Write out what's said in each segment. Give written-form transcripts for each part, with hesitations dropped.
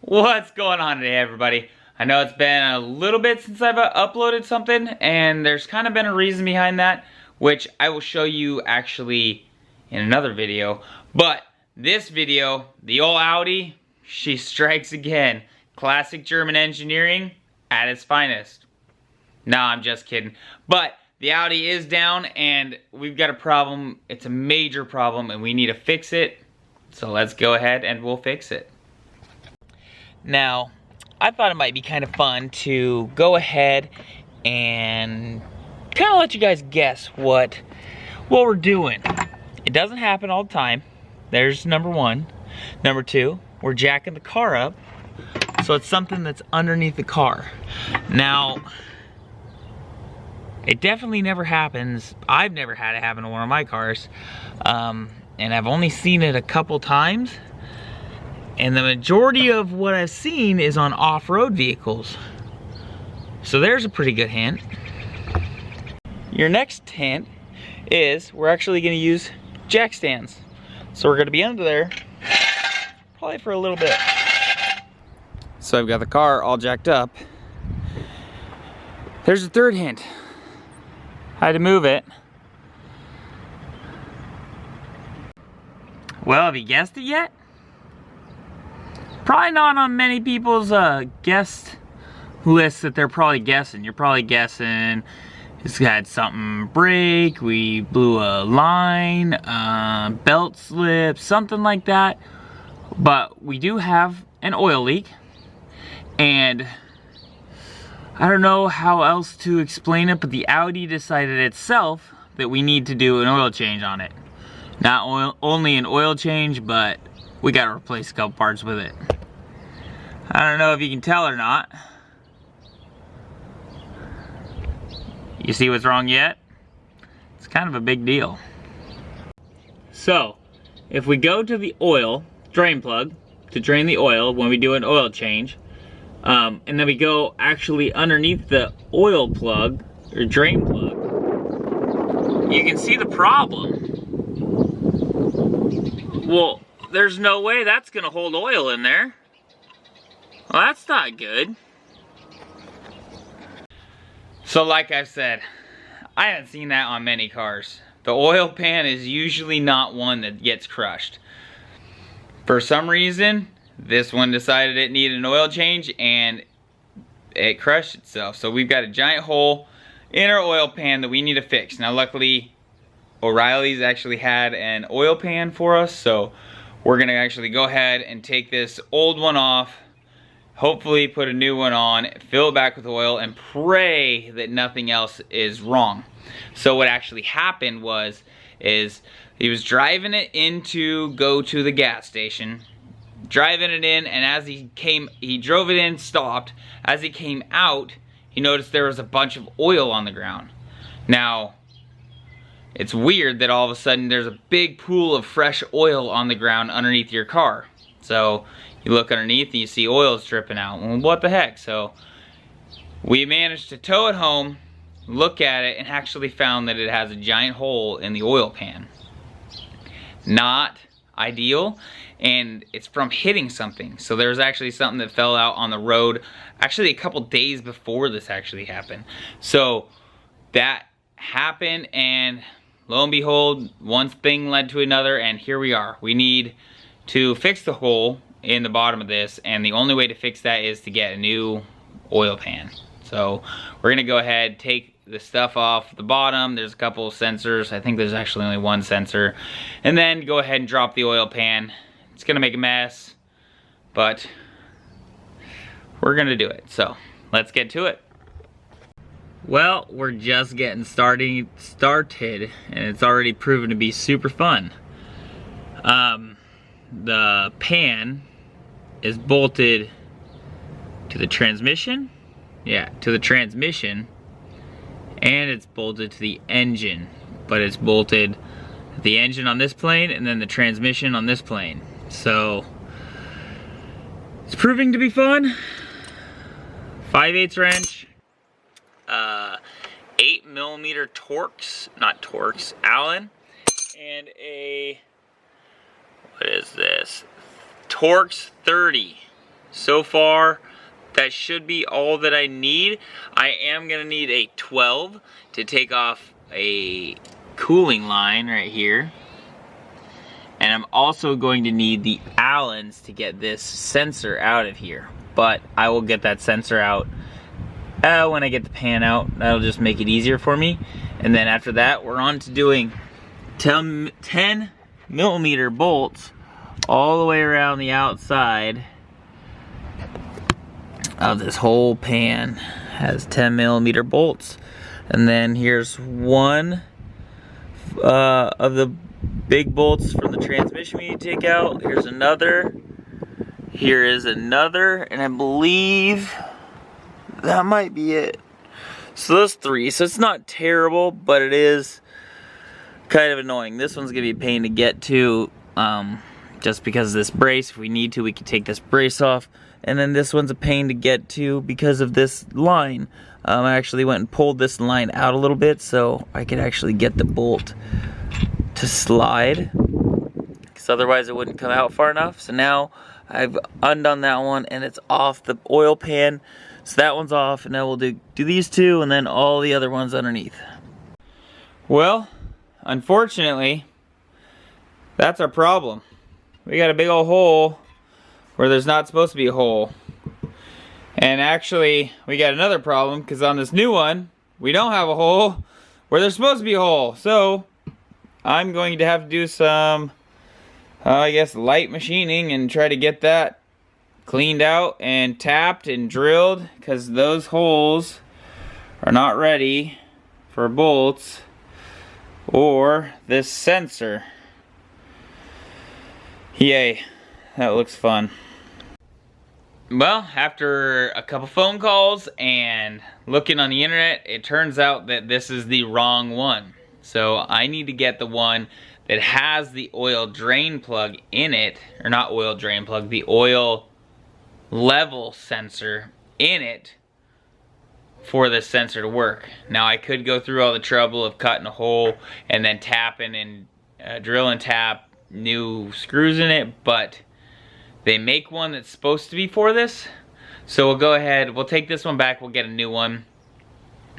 What's going on today, everybody? I know it's been a little bit since I've uploaded something, and there's kind of been a reason behind that, which I will show you actually in another video. But this video, the old Audi, she strikes again. Classic German engineering at its finest. No, I'm just kidding. But the Audi is down, and we've got a problem. It's a major problem, and we need to fix it. So let's go ahead and we'll fix it. Now, I thought it might be kind of fun to go ahead and kind of let you guys guess what we're doing. It doesn't happen all the time. There's number one. Number two, we're jacking the car up, so it's something that's underneath the car. Now, it definitely never happens. I've never had it happen to one of my cars, and I've only seen it a couple times. And the majority of what I've seen is on off-road vehicles. So there's a pretty good hint. Your next hint is we're actually gonna use jack stands. So we're gonna be under there, probably for a little bit. So I've got the car all jacked up. There's a third hint. I had to move it. Well, have you guessed it yet? Probably not on many people's guest lists that they're probably guessing. You're probably guessing it's had something break, we blew a line, belt slip, something like that. But we do have an oil leak, and I don't know how else to explain it, but the Audi decided itself that we need to do an oil change on it. Not only an oil change, but we gotta replace a couple parts with it. I don't know if you can tell or not. You see what's wrong yet? It's kind of a big deal. So, if we go to the oil drain plug to drain the oil when we do an oil change, and then we go actually underneath the oil plug, or drain plug, you can see the problem. Well, there's no way that's gonna hold oil in there. Well, that's not good. So like I said, I haven't seen that on many cars. The oil pan is usually not one that gets crushed. For some reason, this one decided it needed an oil change and it crushed itself. So we've got a giant hole in our oil pan that we need to fix. Now luckily, O'Reilly's actually had an oil pan for us, so we're gonna actually go ahead and take this old one off, hopefully put a new one on, fill it back with oil, and pray that nothing else is wrong. So what actually happened is he was driving it in to go to the gas station, driving it in, and as he drove it in, stopped. As he came out, he noticed there was a bunch of oil on the ground. Now, it's weird that all of a sudden there's a big pool of fresh oil on the ground underneath your car. So you look underneath and you see oil's dripping out. Well, what the heck? So we managed to tow it home, look at it, and actually found that it has a giant hole in the oil pan. Not ideal, and it's from hitting something. So there's actually something that fell out on the road actually a couple days before this actually happened. So that happened, and lo and behold, one thing led to another, and here we are. We need to fix the hole in the bottom of this, and the only way to fix that is to get a new oil pan. So we're gonna go ahead, take the stuff off the bottom. There's a couple of sensors. I think there's actually only one sensor. And then go ahead and drop the oil pan. It's gonna make a mess, but we're gonna do it. So let's get to it. Well, we're just getting started, and it's already proven to be super fun. The pan is bolted to the transmission. Yeah, to the transmission. And it's bolted to the engine. But it's bolted the engine on this plane and then the transmission on this plane. So, it's proving to be fun. 5/8 wrench. 8mm Allen, and a, what is this? Torx 30 so far that should be all that I need. I am gonna need a 12 to take off a cooling line right here. And I'm also going to need the Allens to get this sensor out of here. But I will get that sensor out when I get the pan out. That'll just make it easier for me. And then after that, we're on to doing 10 millimeter bolts all the way around the outside of this whole pan. Has 10 millimeter bolts. And then here's one of the big bolts from the transmission we need to take out. Here's another. Here is another, and I believe that might be it. So those 3. So it's not terrible, but it is kind of annoying. This one's gonna be a pain to get to, just because of this brace. If we need to, we can take this brace off. And then this one's a pain to get to because of this line. I actually went and pulled this line out a little bit so I could actually get the bolt to slide, because otherwise it wouldn't come out far enough. So now I've undone that one and it's off the oil pan. So that one's off, and now we'll do these 2 and then all the other ones underneath. Well, unfortunately, that's our problem. We got a big old hole where there's not supposed to be a hole. And actually, we got another problem, because on this new one, we don't have a hole where there's supposed to be a hole. So I'm going to have to do some, I guess, light machining and try to get that cleaned out and tapped and drilled, because those holes are not ready for bolts or this sensor. Yay, that looks fun. Well, after a couple phone calls and looking on the internet, it turns out that this is the wrong one. So I need to get the one that has the oil drain plug in it, or not oil drain plug, the oil level sensor in it for this sensor to work. Now I could go through all the trouble of cutting a hole and then tapping and drill and tap new screws in it, but they make one that's supposed to be for this. So we'll go ahead, we'll take this one back, we'll get a new one,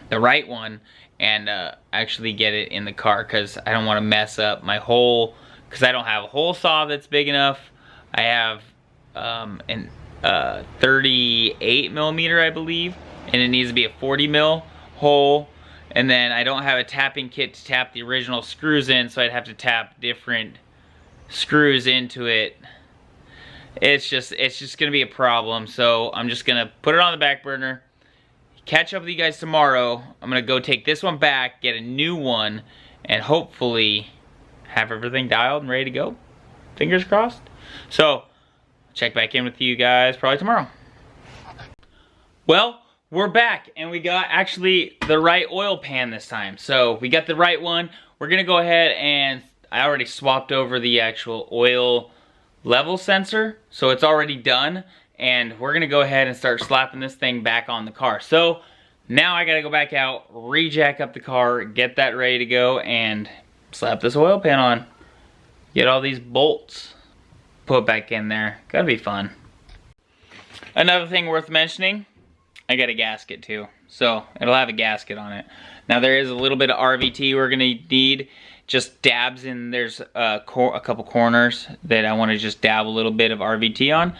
the right one, and actually get it in the car, because I don't want to mess up my hole, because I don't have a hole saw that's big enough. I have an 38 millimeter, I believe, and it needs to be a 40 mil hole. And then I don't have a tapping kit to tap the original screws in, so I'd have to tap different screws into it. It's just gonna be a problem. So I'm just gonna put it on the back burner, catch up with you guys tomorrow. I'm gonna go take this one back, get a new one, and hopefully have everything dialed and ready to go. Fingers crossed. So check back in with you guys probably tomorrow. Well, we're back, and we got actually the right oil pan this time. So we got the right one. We're gonna go ahead, and I already swapped over the actual oil level sensor, so it's already done, and we're gonna go ahead and start slapping this thing back on the car. So now I gotta go back out, re-jack up the car, get that ready to go, and slap this oil pan on. Get all these bolts put back in there. Gotta be fun. Another thing worth mentioning, I got a gasket too, so it'll have a gasket on it. Now there is a little bit of RVT we're gonna need, just dabs in. There's a couple corners that I want to just dab a little bit of RVT on,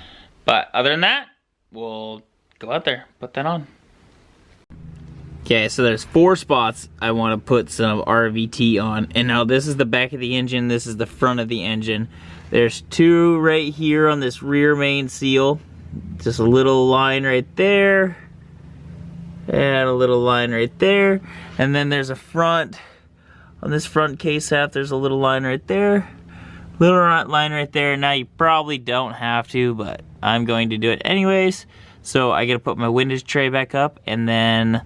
but other than that, we'll go out there, put that on. Okay, so there's 4 spots I want to put some RVT on, and now this is the back of the engine, this is the front of the engine. There's 2 right here on this rear main seal, just a little line right there, and a little line right there, and then there's a front, on this front case half, there's a little line right there, little line right there. Now you probably don't have to, but I'm going to do it anyways. So I gotta put my windage tray back up and then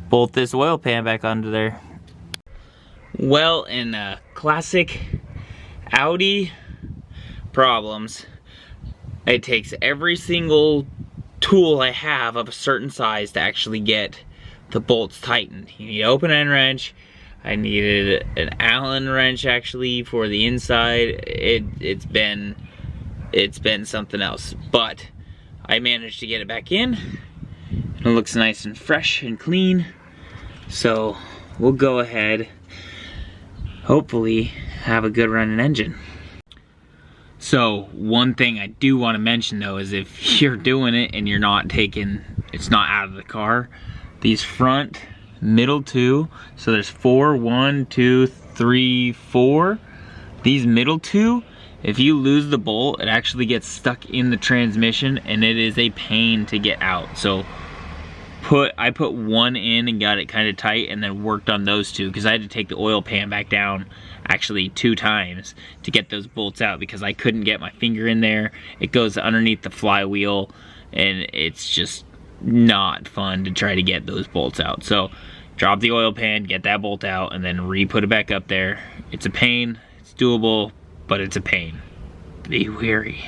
bolt this oil pan back onto there. Well, in classic Audi problems, it takes every single tool I have of a certain size to actually get the bolts tightened. You need an open end wrench. I needed an Allen wrench actually for the inside. It's been something else, but I managed to get it back in. It looks nice and fresh and clean. So we'll go ahead, hopefully have a good running engine. So one thing I do want to mention though is if you're doing it and you're not taking, it's not out of the car, these front middle two, so there's 4, 1, 2, 3, 4. These middle two, if you lose the bolt, it actually gets stuck in the transmission and it is a pain to get out. So I put one in and got it kind of tight and then worked on those two because I had to take the oil pan back down actually 2 times to get those bolts out because I couldn't get my finger in there. It goes underneath the flywheel and it's just not fun to try to get those bolts out. So drop the oil pan, get that bolt out, and then re-put it back up there. It's a pain, it's doable, but it's a pain. Be wary.